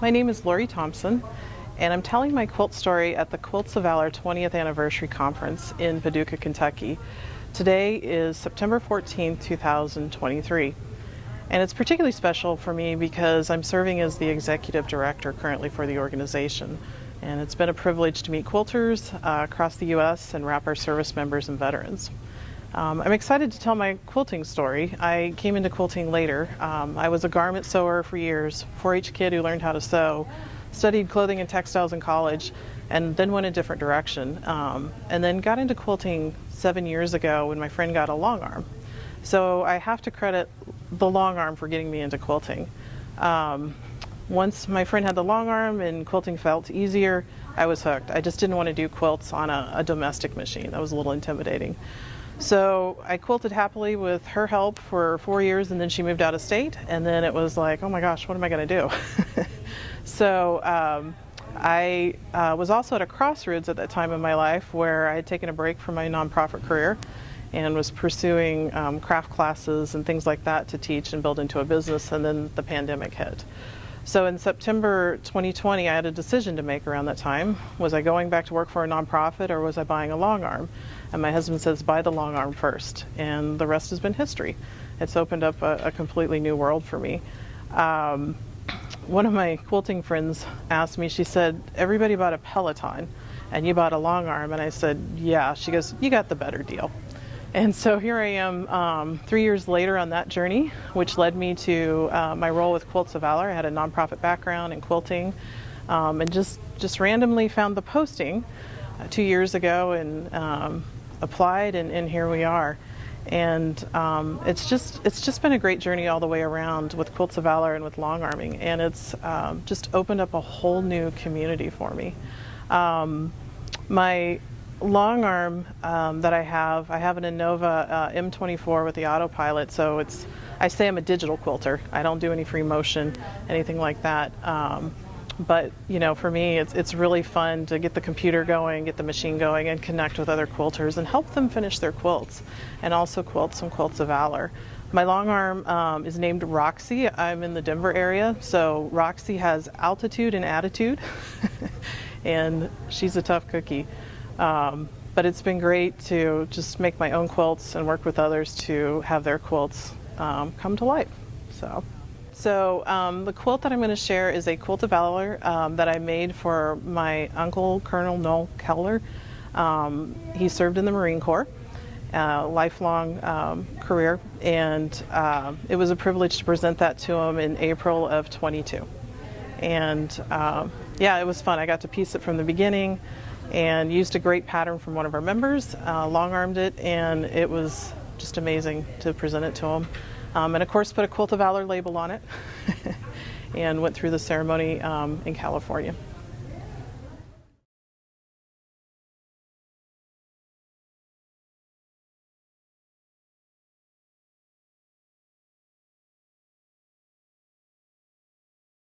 My name is Lori Thompson, and I'm telling my quilt story at the Quilts of Valor 20th Anniversary Conference in Paducah, Kentucky. Today is September 14, 2023, and it's particularly special for me because I'm serving as the executive director currently for the organization, and it's been a privilege to meet quilters across the U.S. and wrap our service members and veterans. I'm excited to tell my quilting story. I came into quilting later. I was a garment sewer for years, 4-H kid who learned how to sew, studied clothing and textiles in college, and then went a different direction. And then got into quilting 7 years ago when my friend got a long arm. So I have to credit the long arm for getting me into quilting. Once my friend had the long arm and quilting felt easier, I was hooked. I just didn't want to do quilts on a domestic machine. That was a little intimidating. So I quilted happily with her help for 4 years, and then she moved out of state, and then it was like, oh my gosh, what am I going to do? So I was also at a crossroads at that time in my life where I had taken a break from my nonprofit career and was pursuing craft classes and things like that to teach and build into a business, and then the pandemic hit. So in September 2020, I had a decision to make around that time. Was I going back to work for a nonprofit, or was I buying a long arm? And my husband says, buy the long arm first, and the rest has been history. It's opened up a completely new world for me. One of my quilting friends asked me, she said, everybody bought a Peloton, and you bought a long arm. And I said, yeah. She goes, you got the better deal. And so here I am 3 years later on that journey, which led me to my role with Quilts of Valor. I had a nonprofit background in quilting, and just randomly found the posting 2 years ago and applied, and here we are. And it's just been a great journey all the way around with Quilts of Valor and with long arming, and it's just opened up a whole new community for me. My long arm that I have an Innova M24 with the autopilot, so I say I'm a digital quilter. I don't do any free motion, anything like that. But you know, for me, it's really fun to get the computer going, get the machine going, and connect with other quilters and help them finish their quilts, and also quilt some Quilts of Valor. My long arm is named Roxy. I'm in the Denver area, so Roxy has altitude and attitude, and she's a tough cookie. But it's been great to just make my own quilts and work with others to have their quilts come to life. So the quilt that I'm going to share is a Quilt of Valor that I made for my uncle, Colonel Noel Keller. He served in the Marine Corps, lifelong career, and it was a privilege to present that to him in April of 22. And yeah, it was fun. I got to piece it from the beginning and used a great pattern from one of our members, long-armed it, and it was just amazing to present it to him. And of course put a Quilt of Valor label on it and went through the ceremony in California.